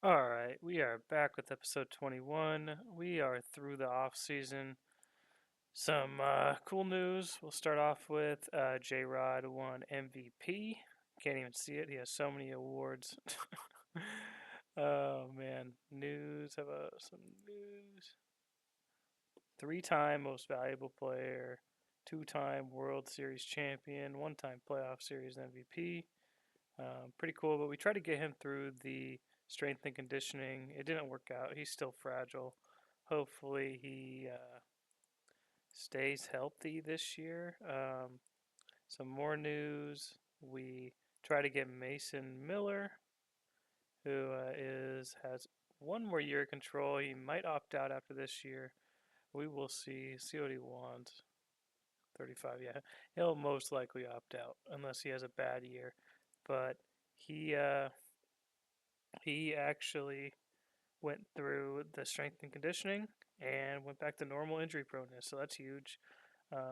All right, we are back with episode 21. We are through the off season. Some cool news. We'll start off with J Rod won MVP. Can't even see it. He has so many awards. Oh man, news. How about some news? Three-time most valuable player, two-time World Series champion, one-time playoff series MVP. Pretty cool, but we tried to get him through the strength and conditioning. It didn't work out. He's still fragile. Hopefully, he stays healthy this year. Some more news. We try to get Mason Miller, who is has one more year of control. He might opt out after this year. We will see. See what he wants. 35, yeah. He'll most likely opt out unless he has a bad year. But he uh, he actually went through the strength and conditioning and went back to normal injury proneness. So that's huge.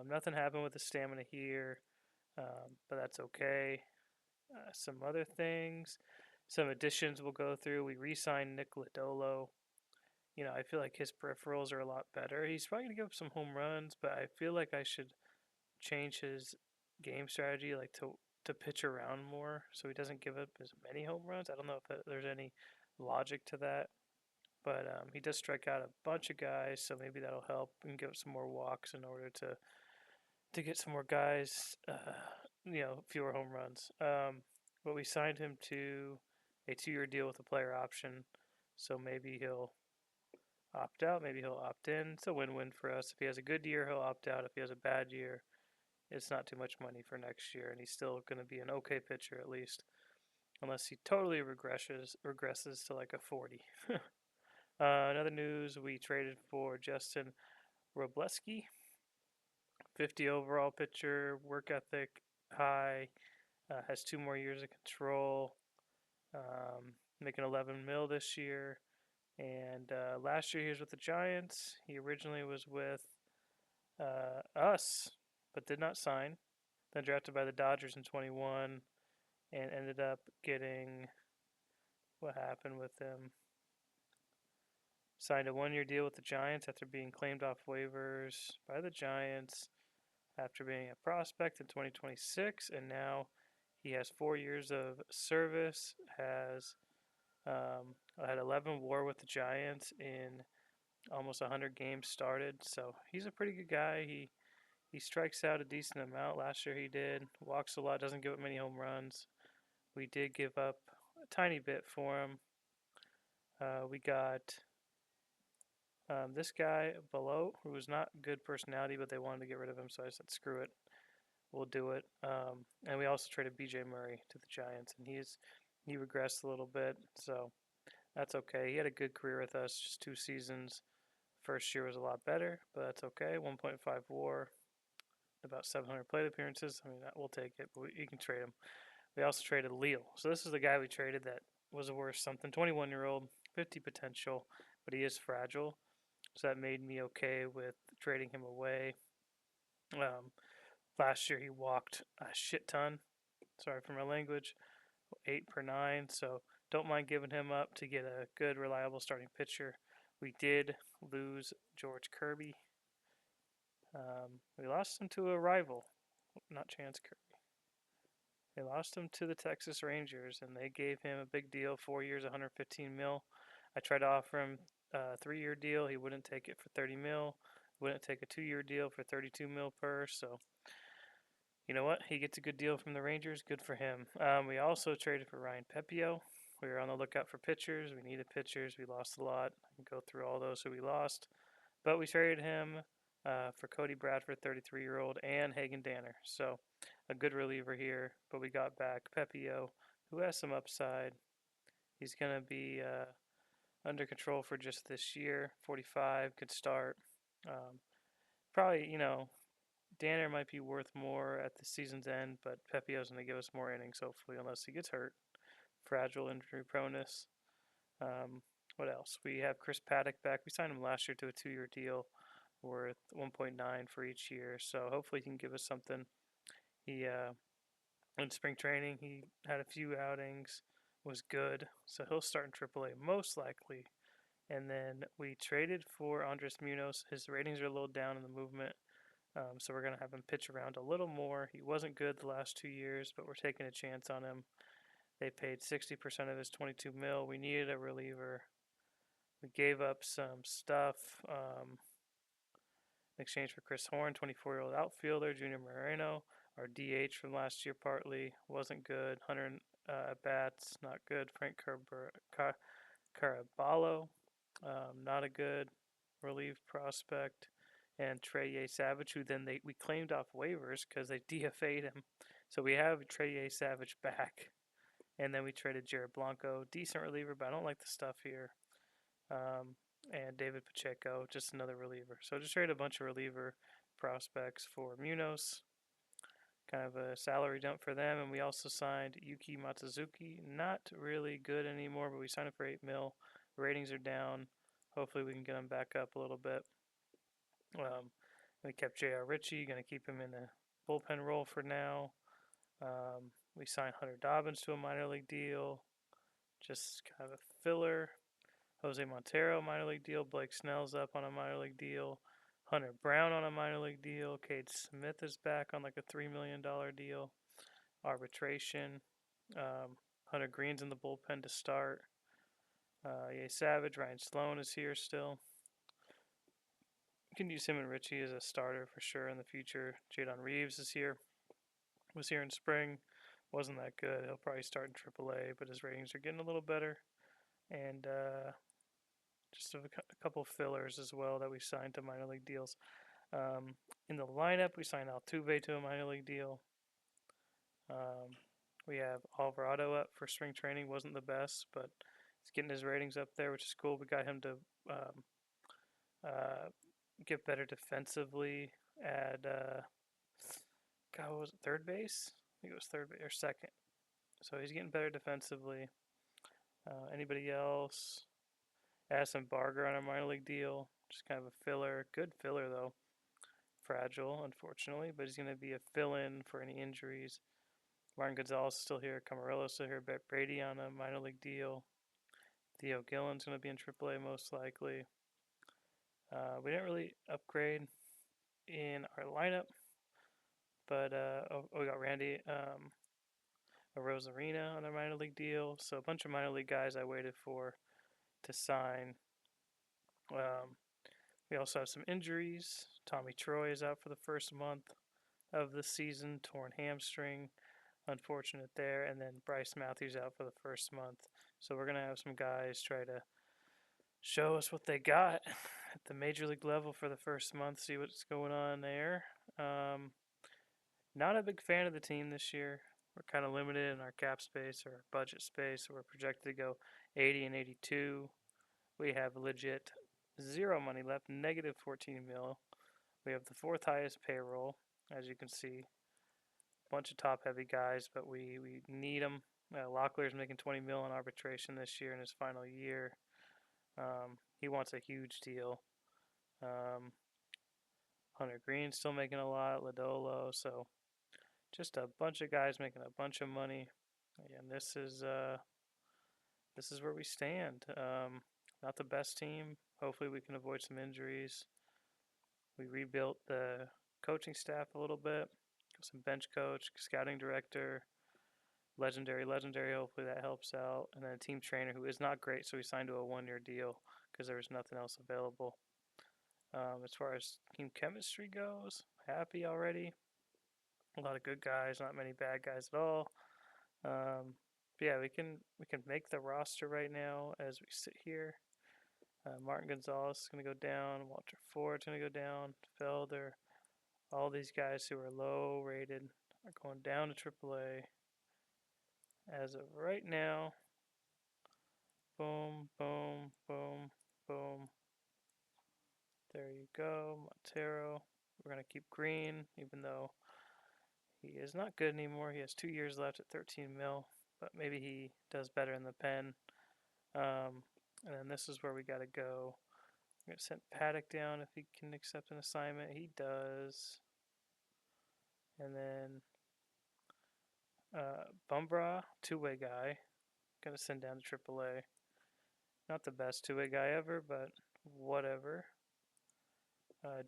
Nothing happened with the stamina here, but that's okay. Some other things, some additions we'll go through. We re-signed Nick Lodolo. I feel like his peripherals are a lot better. He's probably gonna give up some home runs, but I feel like I should change his game strategy, like to pitch around more, so he doesn't give up as many home runs. I don't know if there's any logic to that. But he does strike out a bunch of guys, so maybe that'll help and give some more walks in order to get some more guys, fewer home runs. But we signed him to a 2-year deal with a player option, so maybe he'll opt out, maybe he'll opt in. It's a win-win for us. If he has a good year, he'll opt out. If he has a bad year, it's not too much money for next year, and he's still going to be an okay pitcher at least, unless he totally regresses to like a 40. Another news, we traded for Justin Robleski, 50 overall pitcher, work ethic high, has 2 more years of control, making 11 mil this year. And last year he was with the Giants. He originally was with us, but did not sign. Then drafted by the Dodgers in 21 and ended up getting what happened with him. Signed a 1-year deal with the Giants after being claimed off waivers by the Giants after being a prospect in 2026, and now he has 4 years of service. Has had 11 WAR with the Giants in almost 100 games started, so he's a pretty good guy. He strikes out a decent amount. Last year he did. Walks a lot. Doesn't give up many home runs. We did give up a tiny bit for him. We got this guy below who was not good personality, but they wanted to get rid of him, so I said screw it. We'll do it. And we also traded B.J. Murray to the Giants, and he regressed a little bit, so that's okay. He had a good career with us, just 2 seasons. First year was a lot better, but that's okay. 1.5 WAR, about 700 plate appearances. I mean, we'll take it, but you can trade him. We also traded Leal. So this is the guy we traded that was worth something. 21-year-old, 50 potential, but he is fragile. So that made me okay with trading him away. Um, Last year he walked a shit ton. Sorry for my language. 8 per 9. So don't mind giving him up to get a good, reliable starting pitcher. We did lose George Kirby. We lost him to a rival, not Chance Kirby. They lost him to the Texas Rangers, and they gave him a big deal, 4 years, 115 mil. I tried to offer him a 3-year deal. He wouldn't take it for 30 mil. Wouldn't take a 2-year deal for 32 mil per. So you know what? He gets a good deal from the Rangers. Good for him. We also traded for Ryan Pepio. We were on the lookout for pitchers. We needed pitchers. We lost a lot. I can go through all those who we lost. But we traded him for Cody Bradford, 33-year-old, and Hagen Danner. So a good reliever here. But we got back Pepio, who has some upside. He's going to be under control for just this year. 45, could start. Probably, Danner might be worth more at the season's end, but Pepio's going to give us more innings, hopefully, unless he gets hurt. Fragile injury proneness. What else? We have Chris Paddock back. We signed him last year to a 2-year deal worth 1.9 for each year, so hopefully he can give us something. He in spring training he had a few outings, was good, so he'll start in AAA most likely. And then we traded for Andres Munoz. His ratings are a little down in the movement, so we're going to have him pitch around a little more. He wasn't good the last 2 years, but we're taking a chance on him. They paid 60% of his 22 mil. We needed a reliever. We gave up some stuff in exchange for Chris Horn, 24-year-old outfielder. Junior Moreno, our DH from last year, partly wasn't good. 100 at bats, not good. Frank Caraballo, not a good relief prospect. And Trey Savage, who then we claimed off waivers because they DFA'd him. So we have Trey Savage back. And then we traded Jared Blanco, decent reliever, but I don't like the stuff here. And David Pacheco, just another reliever. So just traded a bunch of reliever prospects for Munoz. Kind of a salary dump for them. And we also signed Yuki Matsuzuki. Not really good anymore, but we signed him for 8 mil. Ratings are down. Hopefully we can get him back up a little bit. We kept J.R. Ritchie, going to keep him in a bullpen role for now. We signed Hunter Dobbins to a minor league deal, just kind of a filler. Jose Montero, minor league deal. Blake Snell's up on a minor league deal. Hunter Brown on a minor league deal. Cade Smith is back on like a $3 million deal. Arbitration. Hunter Green's in the bullpen to start. Yay Savage, Ryan Sloan is here still. You can use him and Richie as a starter for sure in the future. Jadon Reeves is here. Was here in spring. Wasn't that good. He'll probably start in AAA, but his ratings are getting a little better. And just a couple fillers as well that we signed to minor league deals. In the lineup, we signed Altuve to a minor league deal. We have Alvarado up for spring training. Wasn't the best, but he's getting his ratings up there, which is cool. We got him to get better defensively at God, what was it, third base? I think it was third base or second. So he's getting better defensively. Anybody else? Addison Barger on a minor league deal. Just kind of a filler. Good filler, though. Fragile, unfortunately, but he's going to be a fill-in for any injuries. Martin Gonzalez is still here. Camarillo is still here. Brett Brady on a minor league deal. Theo Gillen's going to be in AAA most likely. We didn't really upgrade in our lineup, but we got Randy Rosarina on a minor league deal. So a bunch of minor league guys I waited for to sign. We also have some injuries. Tommy Troy is out for the first month of the season, torn hamstring. Unfortunate there. And then Bryce Matthews out for the first month. So we're going to have some guys try to show us what they got at the major league level for the first month, see what's going on there. Not a big fan of the team this year. We're kind of limited in our cap space or our budget space. So we're projected to go 80 and 82. We have legit zero money left, negative 14 mil. We have the fourth highest payroll, as you can see. Bunch of top heavy guys, but we need them. Locklear's making 20 mil in arbitration this year in his final year. He wants a huge deal. Hunter Green's still making a lot. Lodolo, so just a bunch of guys making a bunch of money. And this is where we stand. Not the best team. Hopefully we can avoid some injuries. We rebuilt the coaching staff a little bit. Some bench coach, scouting director, legendary. Hopefully that helps out. And then a team trainer who is not great, so we signed to a 1-year deal because there was nothing else available. As far as team chemistry goes, happy already. A lot of good guys, not many bad guys at all. But yeah, we can make the roster right now as we sit here. Martin Gonzalez is going to go down. Walter Ford's going to go down. Felder. All these guys who are low rated are going down to AAA. As of right now, boom, boom, boom, boom. There you go, Montero. We're going to keep Green, even though he is not good anymore. He has 2 years left at 13 mil, but maybe he does better in the pen. And then this is where we got to go. I'm going to send Paddock down if he can accept an assignment. He does. And then Bumbra, two-way guy. Gonna send down to AAA. Not the best two-way guy ever, but whatever.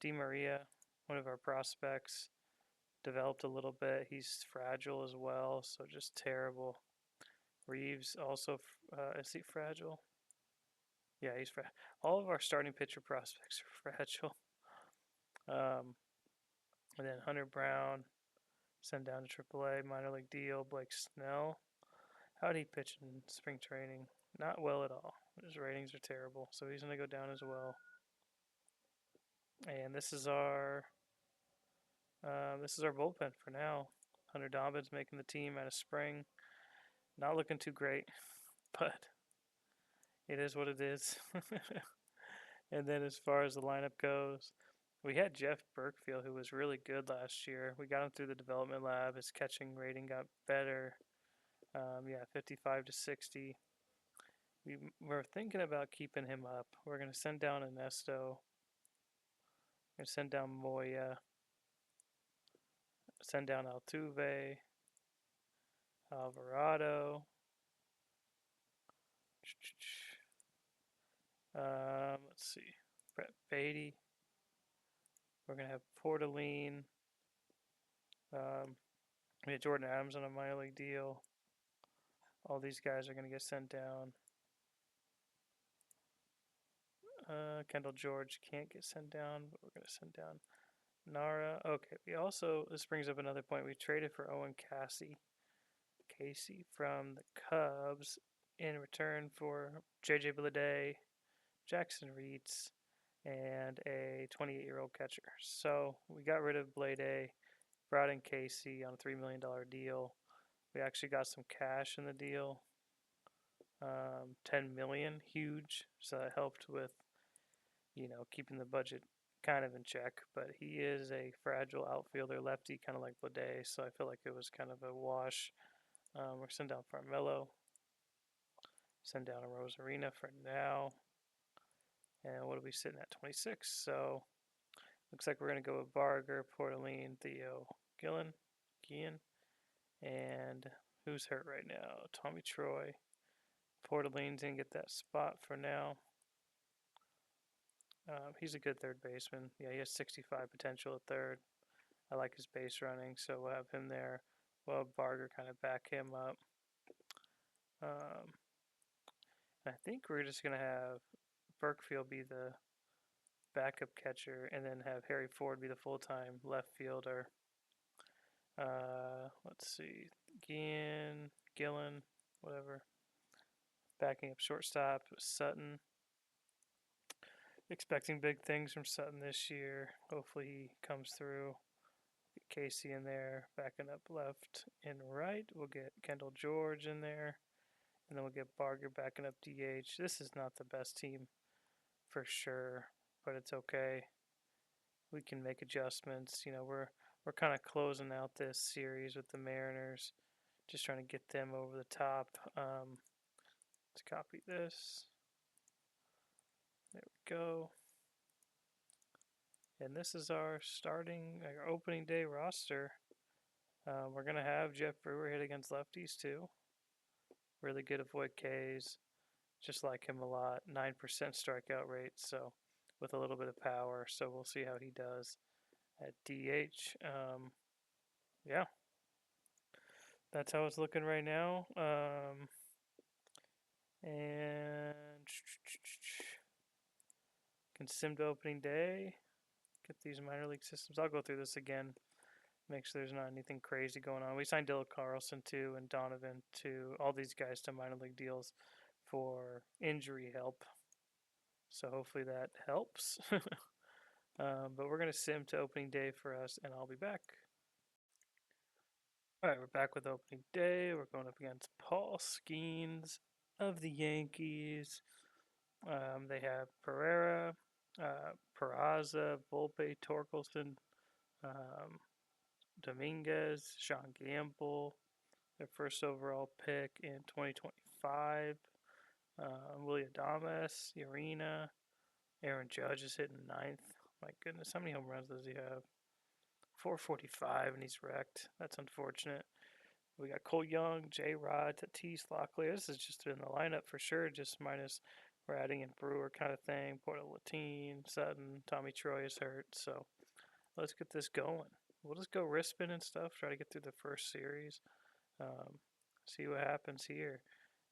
Di Maria, one of our prospects, developed a little bit. He's fragile as well, so just terrible. Reeves also, is he fragile? Yeah, he's fragile. All of our starting pitcher prospects are fragile. And then Hunter Brown, sent down to AAA, minor league deal. Blake Snell, how did he pitch in spring training? Not well at all. His ratings are terrible, so he's going to go down as well. And this is our bullpen for now. Hunter Dobbins making the team out of spring. Not looking too great, but it is what it is. And then as far as the lineup goes, we had Jeff Burkfield, who was really good last year. We got him through the development lab. His catching rating got better. 55 to 60. We're thinking about keeping him up. We're going to send down Ernesto. We're going to send down Moya. Send down Altuve. Alvarado. Let's see. Brett Beatty. We're going to have Portaline. We had Jordan Adams on a minor league deal. All these guys are going to get sent down. Kendall George can't get sent down, but we're going to send down Nara. Okay, this brings up another point. We traded for Owen Casey from the Cubs in return for JJ Bleday, Jackson Reitz, and a 28-year-old catcher. So we got rid of Bleday, brought in Casey on a $3 million deal. We actually got some cash in the deal, $10 million, huge. So that helped with, keeping the budget kind of in check. But he is a fragile outfielder, lefty, kind of like Bleday. So I feel like it was kind of a wash. We're sending down Farmelo, send down a Rosarina for now. And what are we sitting at? 26. So looks like we're going to go with Barger, Portaline, Theo, Gian. And who's hurt right now? Tommy Troy. Portaline's going to get that spot for now. He's a good third baseman. Yeah, he has 65 potential at third. I like his base running, so we'll have him there. We'll have Barger kind of back him up. I think we're just going to have Burkfield be the backup catcher and then have Harry Ford be the full-time left fielder. Let's see. Gillen, whatever. Backing up shortstop, Sutton. Expecting big things from Sutton this year. Hopefully he comes through. Get Casey in there, backing up left and right. We'll get Kendall George in there. And then we'll get Barger backing up DH. This is not the best team for sure, but it's okay. We can make adjustments. We're kind of closing out this series with the Mariners. Just trying to get them over the top. Let's copy this. There we go. And this is our opening day roster. We're going to have Jeff Brewer hit against lefties too. Really good avoid Ks. Just like him a lot. 9% strikeout rate, so with a little bit of power. So we'll see how he does at DH. Yeah. That's how it's looking right now. And can sim to opening day. Get these minor league systems. I'll go through this again. Make sure there's not anything crazy going on. We signed Dylan Carlson too, and Donovan to all these guys to minor league deals for injury help. So hopefully that helps. But we're going to sim to opening day for us, and I'll be back. All right, we're back with opening day. We're going up against Paul Skeens of the Yankees. They have Pereira, Peraza, Volpe, Torkelson, Dominguez, Sean Gamble, their first overall pick in 2025. Willie Adames, Urena, Aaron Judge is hitting ninth. My goodness, how many home runs does he have? 445, and he's wrecked. That's unfortunate. We got Cole Young, J. Rod, Tatis, Locklear. This is just in the lineup for sure. Just minus we're adding in Brewer kind of thing. Porto Latine, Sutton, Tommy Troy is hurt. So let's get this going. We'll just go wrist spin and stuff. Try to get through the first series. Um, see what happens here.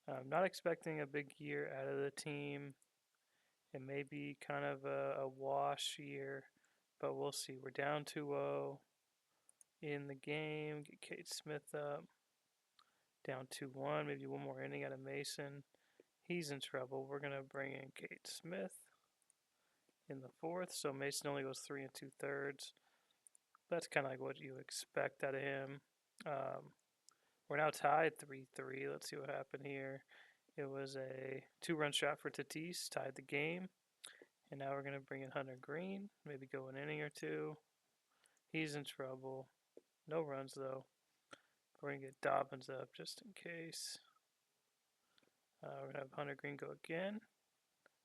I'm not expecting a big year out of the team. It may be kind of a wash year, but we'll see. We're down 2-0 in the game. Get Kate Smith up. Down 2-1. Maybe one more inning out of Mason. He's in trouble. We're going to bring in Kate Smith in the fourth. So Mason only goes 3 2/3. That's kind of like what you expect out of him. We're now tied 3-3. Let's see what happened here. It was a 2-run shot for Tatis, tied the game. And now we're going to bring in Hunter Green, maybe go an inning or two. He's in trouble. No runs, though. We're going to get Dobbins up just in case. We're going to have Hunter Green go again.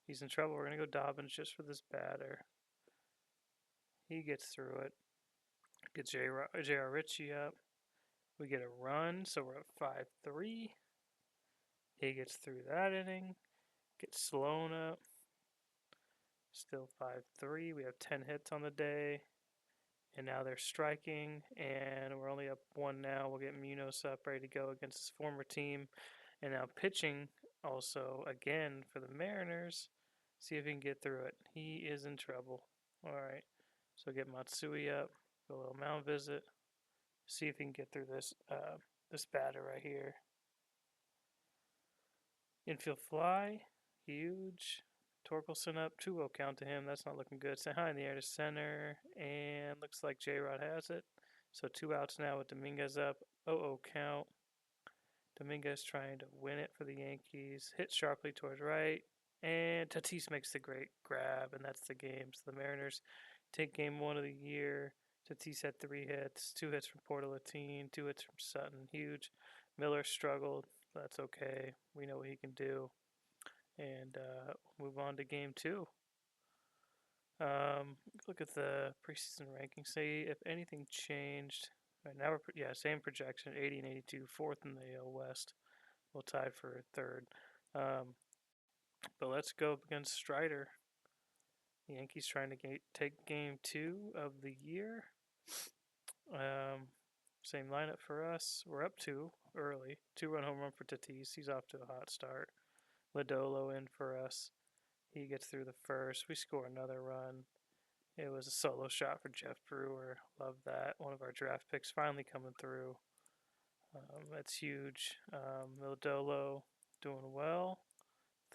He's in trouble. We're going to go Dobbins just for this batter. He gets through it. Get J.R. Ritchie up. We get a run, so we're at 5-3. He gets through that inning. Get Sloan up. Still 5-3. We have 10 hits on the day. And now they're striking, and we're only up 1 now. We'll get Munoz up, ready to go against his former team. And now pitching also again for the Mariners. See if he can get through it. He is in trouble. All right. So get Matsui up, go a little mound visit. See if he can get through this batter right here. Infield fly, huge. Torkelson up, 2-0 count to him. That's not looking good. Sent high in the air to center, and looks like J-Rod has it. So 2 outs now with Dominguez up. 0-0 count. Dominguez trying to win it for the Yankees. Hit sharply towards right, and Tatis makes the great grab, and that's the game. So the Mariners take game 1 of the year. Tatis had 3 hits, 2 hits from Porto Latine, 2 hits from Sutton. Huge. Miller struggled. That's okay. We know what he can do. And move on to game 2. Look at the preseason rankings. See if anything changed. Right now we're same projection, 80 and 82, fourth in the AL West. We'll tie for third. But let's go up against Strider. The Yankees trying to take game 2 of the year. Same lineup for us. We're up 2 early. 2-run home run for Tatis. He's off to a hot start. Lodolo in for us. He gets through the first. We score another run. It was a solo shot for Jeff Brewer. Love that. One of our draft picks finally coming through. That's huge. Lodolo doing well.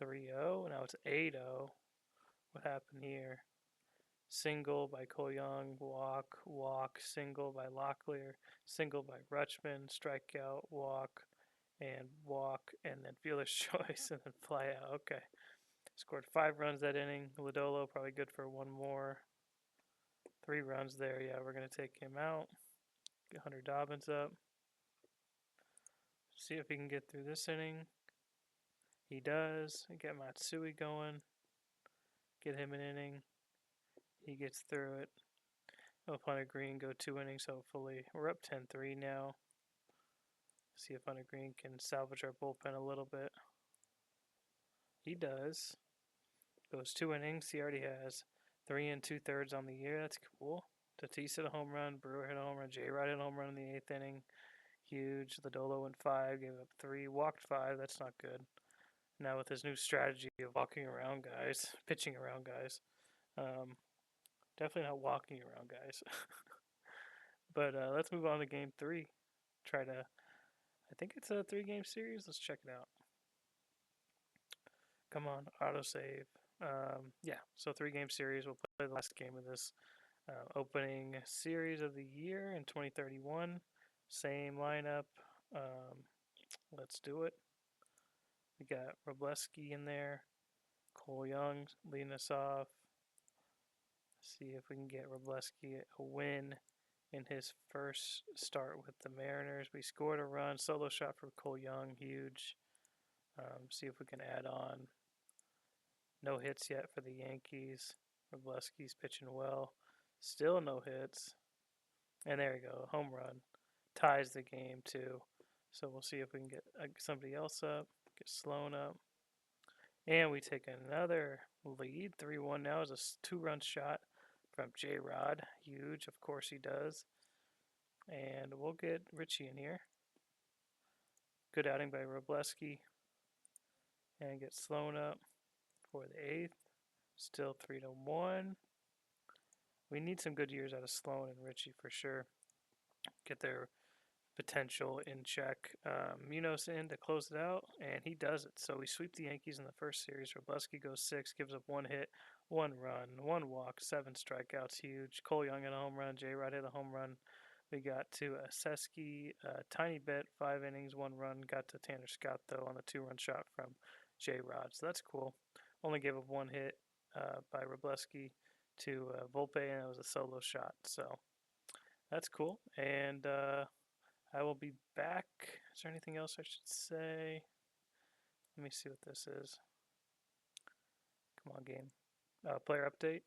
3-0. Now it's 8-0. What happened here? Single by Cole Young. Walk. Single by Locklear. Single by Rutschman. Strikeout. Walk. And walk. And then fielder's choice. And then fly out. Okay. Scored 5 runs that inning. Lodolo probably good for 1 more. 3 runs there. Yeah, we're going to take him out. Get Hunter Dobbins up. See if he can get through this inning. He does. Get Matsui going. Get him an inning. He gets through it. Hope Hunter Green go 2 innings, hopefully. We're up 10-3 now. See if Hunter Green can salvage our bullpen a little bit. He does. Goes 2 innings. He already has 3 2/3 on the year. That's cool. Tatis hit a home run. Brewer hit a home run. J-Rod hit a home run in the 8th inning. Huge. Lodolo went 5. Gave up 3. Walked 5. That's not good. Now with his new strategy of walking around guys, pitching around guys. Definitely not walking around guys. But let's move on to game 3. I think it's a 3-game series. Let's check it out. Come on, autosave. So 3-game series. We'll play the last game of this opening series of the year in 2031. Same lineup. Let's do it. We got Robleski in there. Cole Young leading us off. See if we can get Robleski a win in his first start with the Mariners. We scored a run. Solo shot for Cole Young. Huge. See if we can add on. No hits yet for the Yankees. Robleski's pitching well. Still no hits. And there you go. Home run. Ties the game too. So we'll see if we can get somebody else up, get Sloan up. And we take another lead. 3-1 now is a 2-run shot from J Rod. Huge, of course he does. And we'll get Richie in here. Good outing by Robleski. And get Sloan up for the 8th. Still 3-1. We need some good years out of Sloan and Richie for sure. Get their potential in check. Munoz in to close it out, and he does it. So we sweep the Yankees in the first series. Robleski goes 6, gives up 1 hit, 1 run, 1 walk, 7 strikeouts. Huge. Cole Young hit a home run. J Rod hit a home run. We got to Seski, tiny bit, 5 innings, 1 run. Got to Tanner Scott, though, on the 2-run shot from J Rod. So that's cool. Only gave up 1 hit by Robleski to Volpe, and it was a solo shot. So that's cool. And I will be back. Is there anything else I should say? Let me see what this is. Come on, game. Player update.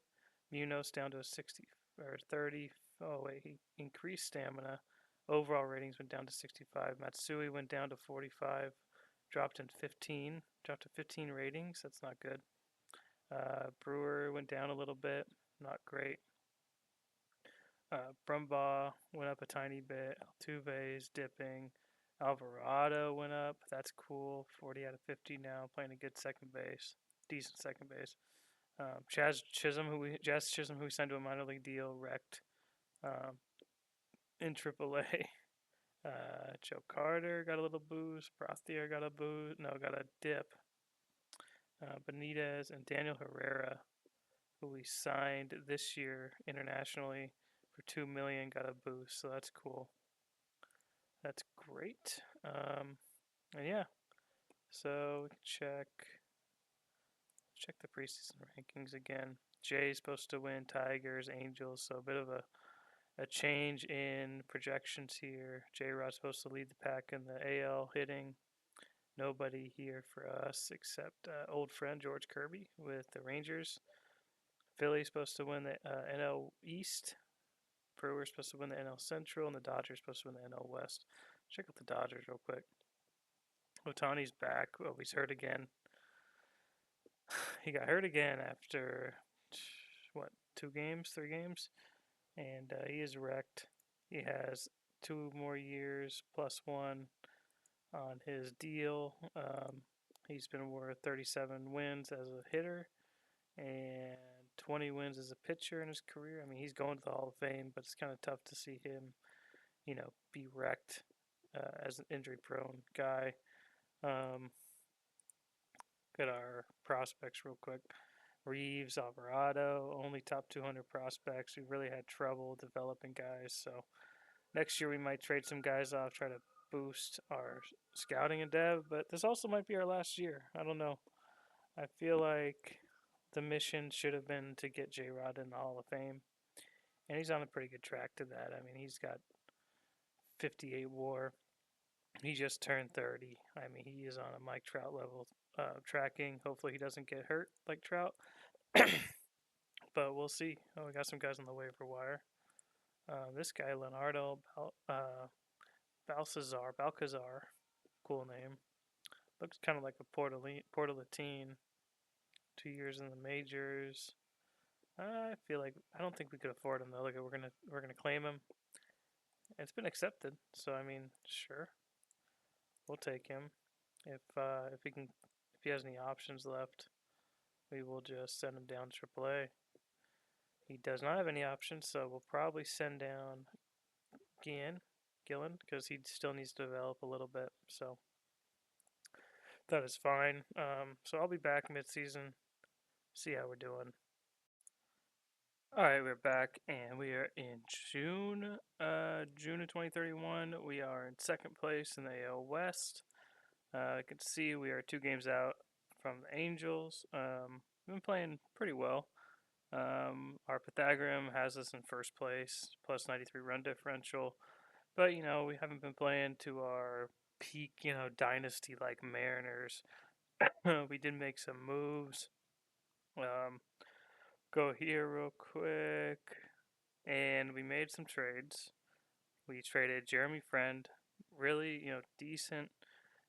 Munoz down to a 60 or 30. Oh wait, he increased stamina. Overall ratings went down to 65. Matsui went down to 45. Dropped in 15. Dropped to 15 ratings. That's not good. Brewer went down a little bit. Not great. Brumbaugh went up a tiny bit. Altuve's dipping. Alvarado went up. That's cool. 40 out of 50 now. Playing a good second base. Decent second base. Jazz Chisholm, who we signed to a minor league deal, wrecked in AAA. Joe Carter got a little boost. Brothier got a boost. No, got a dip. Benitez and Daniel Herrera, who we signed this year internationally for $2 million, got a boost. So that's cool. That's great. And yeah, so we can check the preseason rankings again. Jay's supposed to win, Tigers, Angels, so a bit of a change in projections here. J Rod's supposed to lead the pack in the AL hitting. Nobody here for us except old friend George Kirby with the Rangers. Philly's supposed to win the NL East. Brewers supposed to win the NL Central, and the Dodgers supposed to win the NL West. Check out the Dodgers real quick. Otani's back. Oh, he's hurt again. He got hurt again after, what, 2 games, 3 games? And he is wrecked. He has 2 more years plus 1 on his deal. He's been worth 37 wins as a hitter and 20 wins as a pitcher in his career. I mean, he's going to the Hall of Fame, but it's kind of tough to see him, be wrecked as an injury-prone guy. Look at our prospects real quick. Reeves, Alvarado, only top 200 prospects. We really had trouble developing guys, so next year we might trade some guys off, try to boost our scouting and dev, but this also might be our last year. I don't know. I feel like the mission should have been to get J Rod in the Hall of Fame, and he's on a pretty good track to that. I mean, he's got 58 WAR. He just turned 30. I mean, he is on a Mike Trout level tracking. Hopefully, he doesn't get hurt like Trout. But we'll see. Oh, we got some guys on the waiver wire. This guy, Leonardo Balcazar, cool name. Looks kind of like a Porto Latine. 2 years in the majors. I feel like I don't think we could afford him though. Look, we're gonna claim him. It's been accepted, so I mean, sure, we'll take him. If he has any options left, we will just send him down to AAA. He does not have any options, so we'll probably send down Gillen, because he still needs to develop a little bit. So that is fine. So I'll be back mid-season, see how we're doing. All right, we're back, and we are in June. June of 2031. We are in second place in the AL West. I can see we are 2 games out from the Angels. We've been playing pretty well. Our Pythagorean has us in first place, plus 93 run differential. But, we haven't been playing to our peak, dynasty like Mariners. We did make some moves. Go here real quick. And we made some trades. We traded Jeremy Friend, really, decent,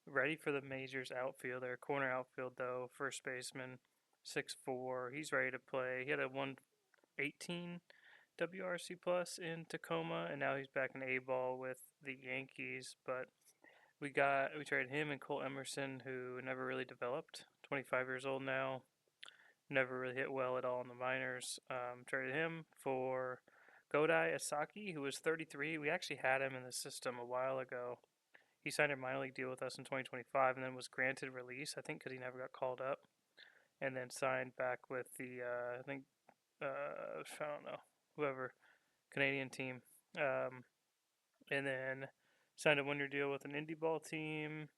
ready for the majors outfielder, corner outfield though, first baseman, 6'4". He's ready to play. He had a 118 WRC plus in Tacoma, and now he's back in A ball with the Yankees. But we traded him and Cole Emerson, who never really developed. 25 years old now, never really hit well at all in the minors. Traded him for Godai Asaki, who was 33. We actually had him in the system a while ago. He signed a minor league deal with us in 2025 and then was granted release, I think, because he never got called up. And then signed back with the, I think, I don't know, whoever, Canadian team. And then signed a 1 year deal with an indie ball team.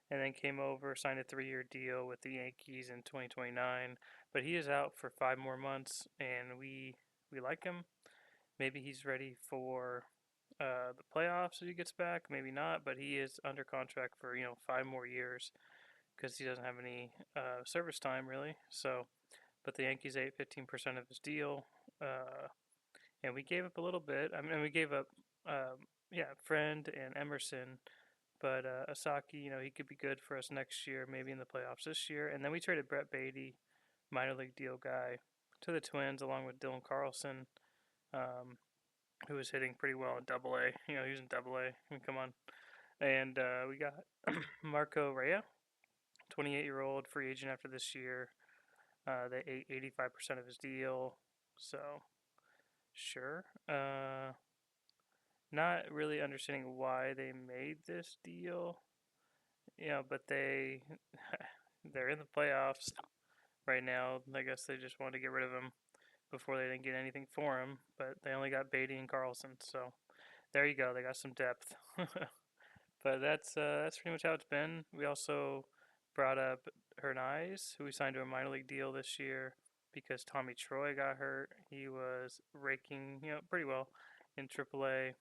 And then came over, signed a 3 year deal with the Yankees in 2029. But he is out for 5 more months, and we like him. Maybe he's ready for the playoffs if he gets back. Maybe not, but he is under contract for 5 more years because he doesn't have any service time really. So, but the Yankees ate 15% of his deal, and we gave up a little bit. I mean, we gave up, Friend and Emerson, but Asaki, he could be good for us next year, maybe in the playoffs this year. And then we traded Brett Beatty, minor league deal guy, to the Twins along with Dylan Carlson, um, who was hitting pretty well in Double A. He was in Double A. I mean, come on. And we got Marco Rea, 28-year-old free agent after this year. They ate 85% of his deal, so sure. Not really understanding why they made this deal, but they're in the playoffs right now. I guess they just wanted to get rid of him before they didn't get anything for him, but they only got Beatty and Carlson, so there you go. They got some depth. But that's pretty much how it's been. We also brought up Hernandez, who we signed to a minor league deal this year because Tommy Troy got hurt. He was raking, pretty well in AAA.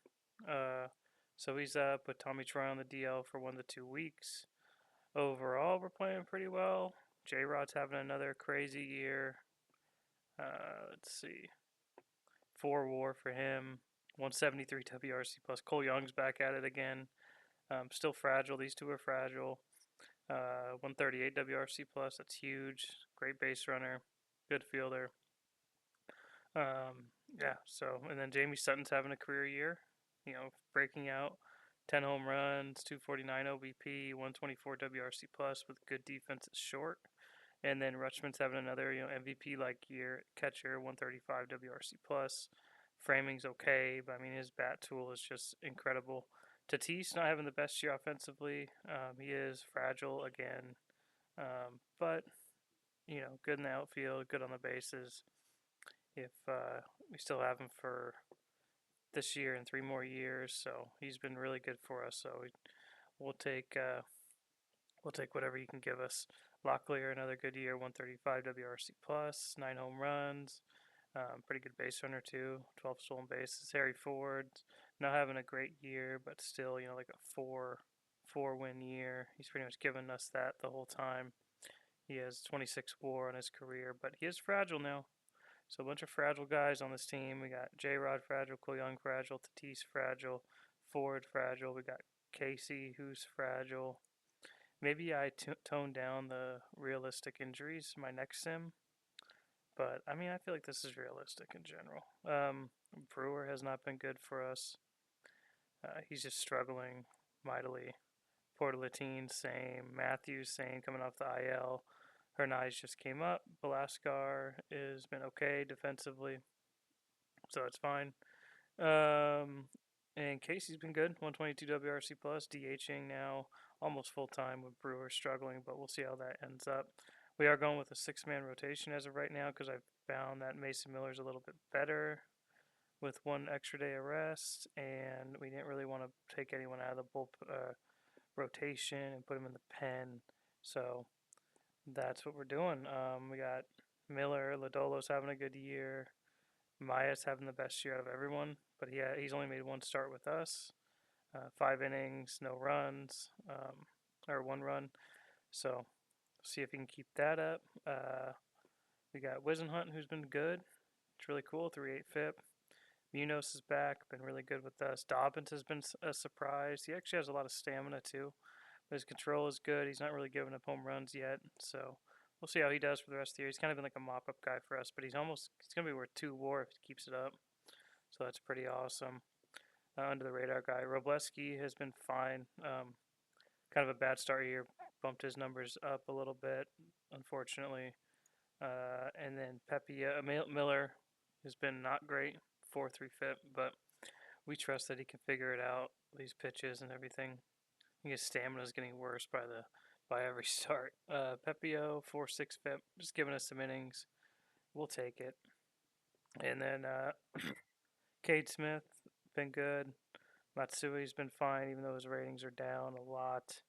So he's up with Tommy Troy on the DL for 1 to 2 weeks. Overall, we're playing pretty well. J Rod's having another crazy year. Let's see. 4 WAR for him. 173 WRC plus. Cole Young's back at it again. Still fragile. These two are fragile. 138 WRC plus. That's huge. Great base runner. Good fielder. Yeah. So, and then Jamie Sutton's having a career year. Breaking out. 10 home runs, 249 OBP, 124 WRC plus with good defense at short. And then Rutschman's having another, MVP like year catcher, 135 WRC plus. Framing's okay, but I mean his bat tool is just incredible. Tatis not having the best year offensively. He is fragile again, but good in the outfield, good on the bases. If we still have him for this year and 3 more years, so he's been really good for us. So we'll take whatever you can give us. Locklear, another good year, 135 WRC plus, 9 home runs, pretty good base runner too, 12 stolen bases. Harry Ford, not having a great year, but still, like a four win year. He's pretty much given us that the whole time. He has 26 WAR on his career, but he is fragile now. So a bunch of fragile guys on this team. We got J Rod fragile, Cole Young fragile, Tatis fragile, Ford fragile. We got Casey who's fragile. Maybe I toned down the realistic injuries my next sim, but I mean I feel like this is realistic in general. Brewer has not been good for us. He's just struggling mightily. Portalatine, same. Matthews, same, coming off the IL. Hernandez just came up. Velascar has been okay defensively, so it's fine. And Casey's been good, 122 WRC plus, DHing now, almost full time with Brewer struggling, but we'll see how that ends up. We are going with a 6-man rotation as of right now because I've found that Mason Miller's a little bit better with 1 extra day of rest, and we didn't really want to take anyone out of the bull rotation and put him in the pen. So that's what we're doing. We got Miller, Lodolo's having a good year. Maya's having the best year out of everyone, but he's only made 1 start with us. 5 innings, no runs, or 1 run. So see if he can keep that up. We got Wisenhunt, who's been good. It's really cool, 3.8 FIP. Munoz is back, been really good with us. Dobbins has been a surprise. He actually has a lot of stamina too. But his control is good. He's not really giving up home runs yet, so we'll see how he does for the rest of the year. He's kind of been like a mop-up guy for us, but he's gonna be worth 2 WAR if he keeps it up. So that's pretty awesome. Under the radar guy, Robleski has been fine. Kind of a bad start here, bumped his numbers up a little bit, unfortunately. And then Miller has been not great, 4.3 FIP, but we trust that he can figure it out. These pitches and everything. I think his stamina is getting worse by every start. Pepio 4.6 FIP, just giving us some innings. We'll take it. And then Cade Smith, been good. Matsui's been fine, even though his ratings are down a lot.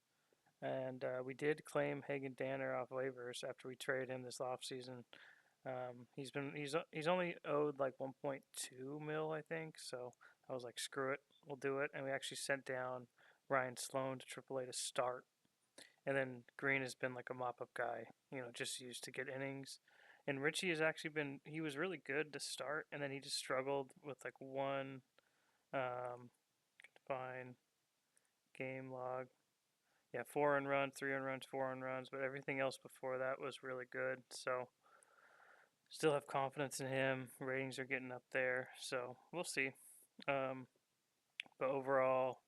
And we did claim Hagen Danner off waivers after we traded him this offseason. He's only owed like 1.2 mil, I think. So I was like, screw it, we'll do it. And we actually sent down Ryan Sloan to AAA to start. And then Green has been like a mop-up guy, just used to get innings. And Richie has actually he was really good to start, and then he just struggled with like one fine game log. Yeah, 4 run runs, 3 run runs, 4 run runs, but everything else before that was really good. So still have confidence in him. Ratings are getting up there, so we'll see. Um, but overall,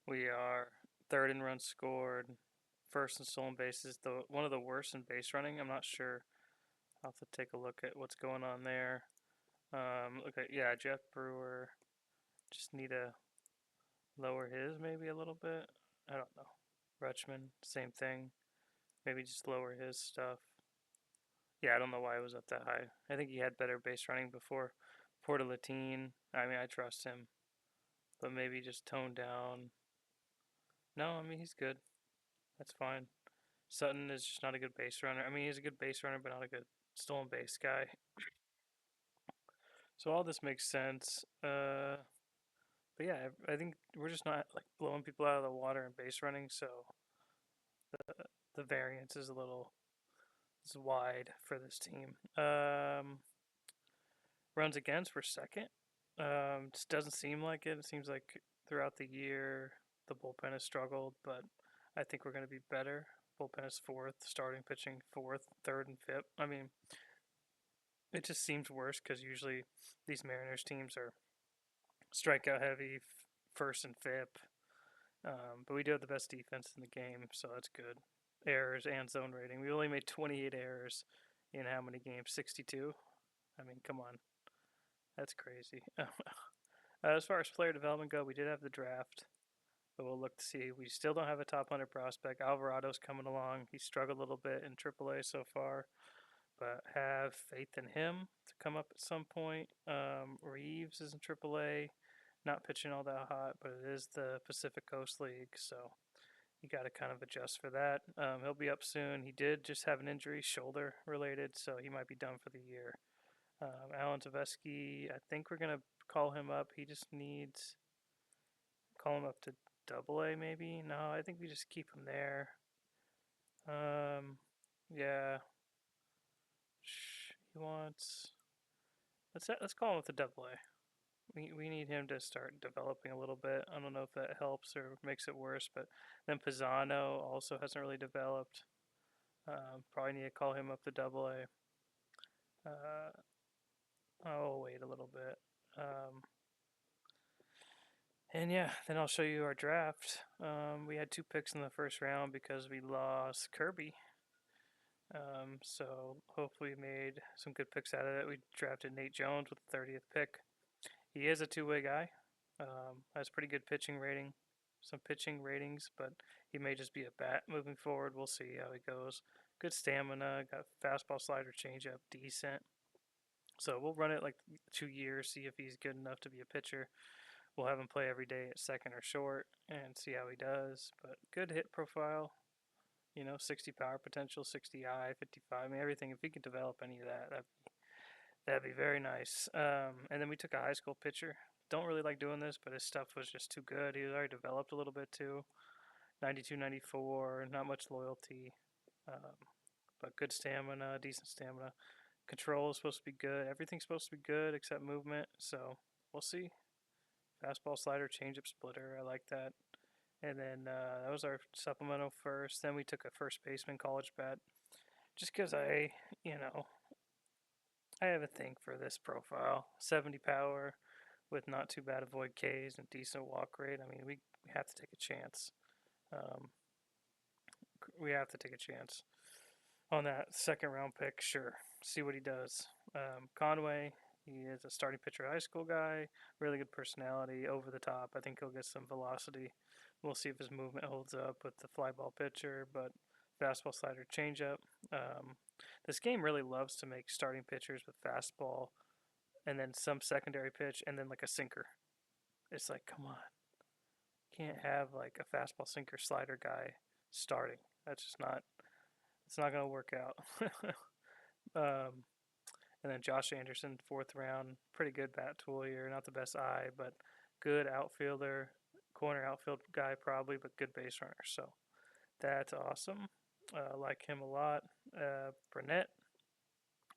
we are third in runs scored, first in stolen bases. One of the worst in base running. I'm not sure. I'll have to take a look at what's going on there. Okay, yeah, Jeff Brewer. Just need to lower his maybe a little bit. I don't know. Rutschman, same thing. Maybe just lower his stuff. Yeah, I don't know why it was up that high. I think he had better base running before Portalatine. I mean, I trust him, but maybe just tone down. No, I mean he's good. That's fine. Sutton is just not a good base runner. I mean, he's a good base runner, but not a good stolen base guy. So all this makes sense. But yeah, I think we're just not like blowing people out of the water in base running, so the variance is a little wide for this team. Runs against, we're second. Just doesn't seem like it. It seems like throughout the year the bullpen has struggled, but I think we're going to be better. Bullpen is fourth, starting pitching fourth, third, and fifth. I mean, it just seems worse because usually these Mariners teams are strikeout heavy, first and fifth. But we do have the best defense in the game, so that's good. Errors and zone rating. We only made 28 errors in how many games? 62? I mean, come on. That's crazy. As far as player development go, we did have the draft, but we'll look to see. We still don't have a top 100 prospect. Alvarado's coming along. He struggled a little bit in AAA so far, but have faith in him to come up at some point. Reeves is in AAA, not pitching all that hot, but it is the Pacific Coast League, so you got to kind of adjust for that. He'll be up soon. He did just have an injury, shoulder related, so he might be done for the year. Alan Zaveski, I think we're gonna call him up. He just needs call him up to Double A maybe. No, I think we just keep him there. Yeah. He wants. Let's call him up to Double A. We need him to start developing a little bit. I don't know if that helps or makes it worse, but then Pisano also hasn't really developed. Probably need to call him up to Double A. I'll wait a little bit. And yeah, then I'll show you our draft. We had 2 picks in the first round because we lost Kirby. So hopefully we made some good picks out of it. We drafted Nate Jones with the 30th pick. He is a two-way guy. Has pretty good pitching rating, some pitching ratings, but he may just be a bat moving forward. We'll see how he goes. Good stamina, got fastball, slider, changeup, decent. So we'll run it like 2 years, see if he's good enough to be a pitcher. We'll have him play every day at second or short and see how he does. But good hit profile, 60 power potential, 60 I, 55. I mean, everything. If he can develop any of that, that'd be very nice. And then we took a high school pitcher. Don't really like doing this, but his stuff was just too good. He was already developed a little bit too. 92, 94, not much loyalty, but good stamina, decent stamina. Control is supposed to be good. Everything's supposed to be good except movement. So we'll see. Fastball, slider, changeup, splitter. I like that. And then that was our supplemental first. Then we took a first baseman college bat, just because you know, I have a thing for this profile. 70 power with not too bad avoid Ks and decent walk rate. I mean, we have to take a chance. Um, we have to take a chance on that second round pick. Sure, see what he does. Conway, he is a starting pitcher, high school guy. Really good personality, over the top. I think he'll get some velocity. We'll see if his movement holds up with the fly ball pitcher, but fastball, slider, changeup. Um, this game really loves to make starting pitchers with fastball and then some secondary pitch and then like a sinker. It's like, come on, can't have like a fastball, sinker, slider guy starting. That's just not. It's not gonna work out. um, and then Josh Anderson, fourth round, pretty good bat tool here. Not the best eye, but good outfielder, corner outfield guy probably, but good base runner. So that's awesome. Like him a lot. Burnett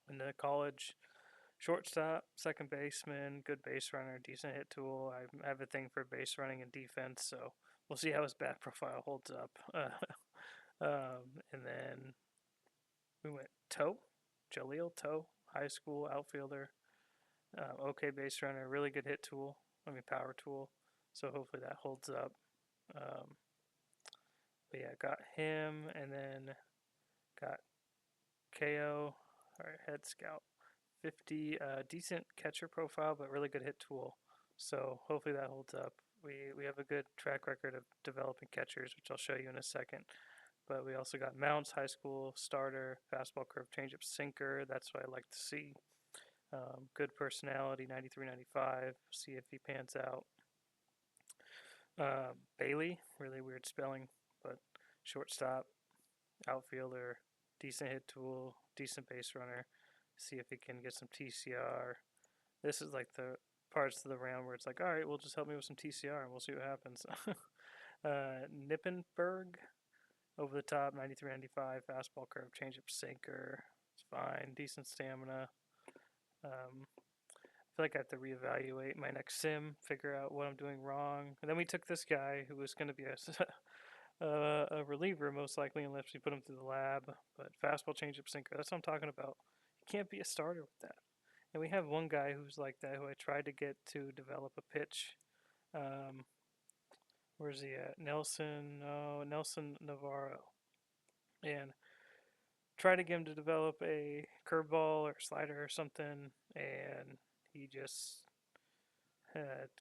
in the college, shortstop, second baseman, good base runner, decent hit tool. I have a thing for base running and defense, so we'll see how his bat profile holds up. And then we went Toe, Jaleel Toe, high school outfielder, okay base runner, really good hit tool. I mean power tool. So hopefully that holds up. Um, but yeah, got him, and then got KO, our head scout, 50, decent catcher profile, but really good hit tool. So hopefully that holds up. We have a good track record of developing catchers, which I'll show you in a second. But we also got Mounts, high school starter, fastball, curve, changeup, sinker. That's what I like to see. Good personality, 93, 95. See if he pans out. Bailey, really weird spelling, but shortstop, outfielder, decent hit tool, decent base runner. See if he can get some TCR. This is like the parts of the round where it's like, all right, well, just help me with some TCR and we'll see what happens. Nippenberg, over the top, 93, 95, fastball, curve, changeup, sinker. It's fine, decent stamina. I feel like I have to reevaluate my next sim, figure out what I'm doing wrong. And then we took this guy who was going to be a reliever, most likely, unless we put him through the lab. But fastball, changeup, sinker, that's what I'm talking about. You can't be a starter with that. And we have one guy who's like that, who I tried to get to develop a pitch. Um, where's he at? Nelson Navarro. And tried to get him to develop a curveball or slider or something, and he just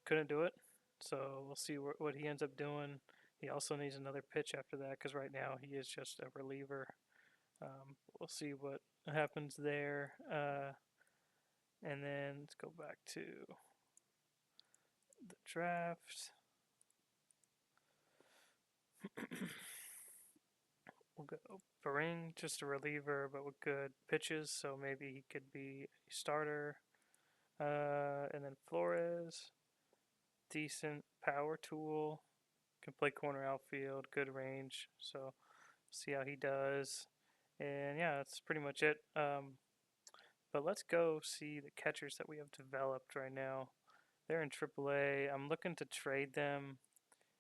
couldn't do it. So we'll see what he ends up doing. He also needs another pitch after that because right now he is just a reliever. We'll see what happens there. And then let's go back to the draft. We'll go Bering, just a reliever, but with good pitches, so maybe he could be a starter. And then Flores, decent power tool, can play corner outfield, good range. So see how he does. And yeah, that's pretty much it. But let's go see the catchers that we have developed right now. They're in AAA. I'm looking to trade them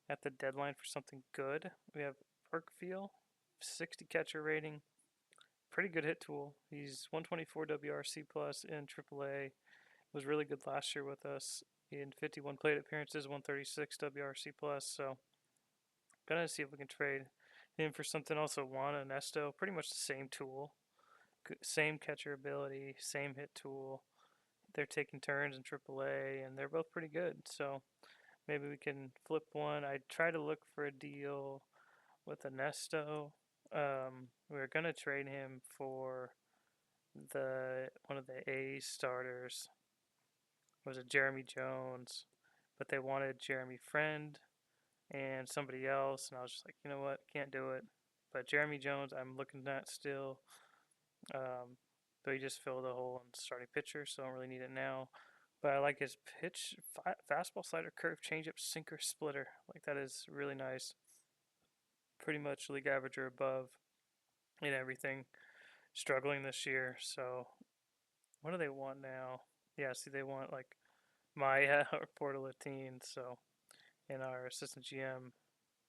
at the deadline for something good. We have Perkfield, 60 catcher rating, pretty good hit tool. He's 124 WRC plus in AAA. Was really good last year with us in 51 plate appearances, 136 WRC plus. So gonna see if we can trade him for something. Also, Juan Ernesto, pretty much the same tool, same catcher ability, same hit tool. They're taking turns in AAA, and they're both pretty good. So maybe we can flip one. I try to look for a deal with Ernesto. We're gonna trade him for the one of the A starters. Was it Jeremy Jones? But they wanted Jeremy Friend and somebody else, and I was just like, you know what, can't do it. But Jeremy Jones, I'm looking at still. But he just filled a hole in starting pitcher, so I don't really need it now. But I like his pitch, fastball, slider, curve, changeup, sinker, splitter. Like that is really nice. Pretty much league average or above in everything. Struggling this year, so what do they want now? Yeah, see, they want like my Portal 18, so and our assistant GM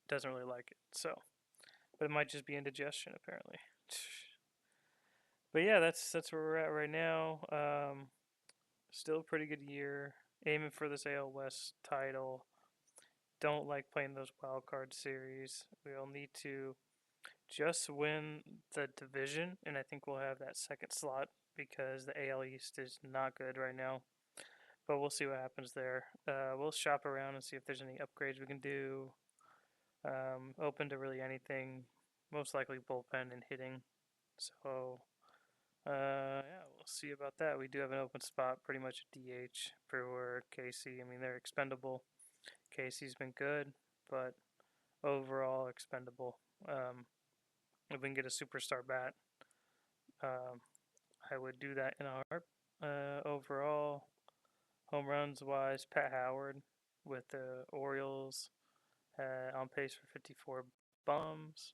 doesn't really like it. So, but it might just be indigestion apparently. But yeah, that's where we're at right now. Still a pretty good year. Aiming for this AL West title. Don't like playing those wild card series. We'll need to just win the division, and I think we'll have that second slot because the AL East is not good right now. But we'll see what happens there. We'll shop around and see if there's any upgrades we can do. Open to really anything. Most likely bullpen and hitting. So yeah, we'll see about that. We do have an open spot, pretty much a DH for Casey. I mean, they're expendable. Casey's been good, but overall expendable. If we can get a superstar bat, um, I would do that in a heart. Overall, home runs wise, Pat Howard with the Orioles on pace for 54 bombs.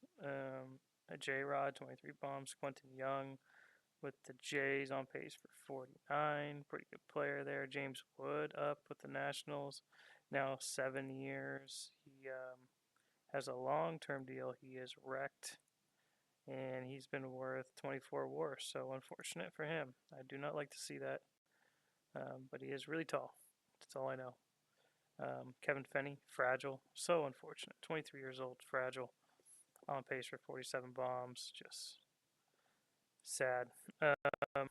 J Rod, 23 bombs. Quentin Young with the Jays on pace for 49. Pretty good player there. James Wood up with the Nationals. Now 7 years. He has a long term deal. He is wrecked. And he's been worth 24 WAR, so unfortunate for him. I do not like to see that. But he is really tall. That's all I know. Kevin Fenney, fragile. So unfortunate. 23 years old, fragile. On pace for 47 bombs. Just sad. Um,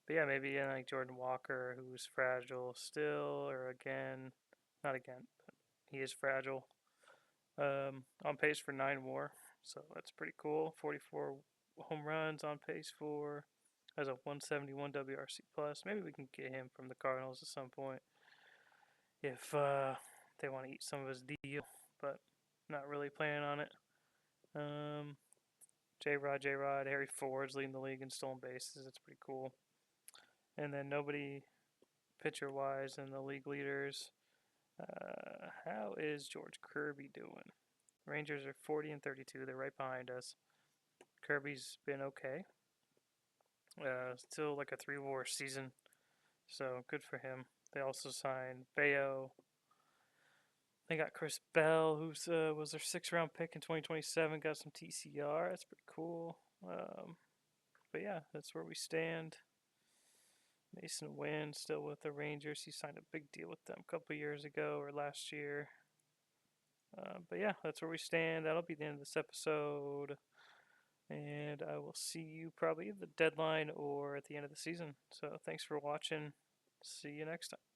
but yeah, maybe like Jordan Walker, who's fragile still, or again, not again, but he is fragile. On pace for 9 WAR, so that's pretty cool. 44 home runs on pace for as a 171 WRC plus. Maybe we can get him from the Cardinals at some point if they want to eat some of his deal, but not really planning on it. Um, J Rod, Harry Ford's leading the league in stolen bases. That's pretty cool. And then nobody pitcher wise in the league leaders. How is George Kirby doing? Rangers are 40 and 32. They're right behind us. Kirby's been okay. Still like a 3 WAR season, so good for him. They also signed Bayo. They got Chris Bell, who was their 6th-round pick in 2027. Got some TCR. That's pretty cool. But yeah, that's where we stand. Mason Wynn still with the Rangers. He signed a big deal with them a couple years ago or last year. But yeah, that's where we stand. That'll be the end of this episode. And I will see you probably at the deadline or at the end of the season. So thanks for watching. See you next time.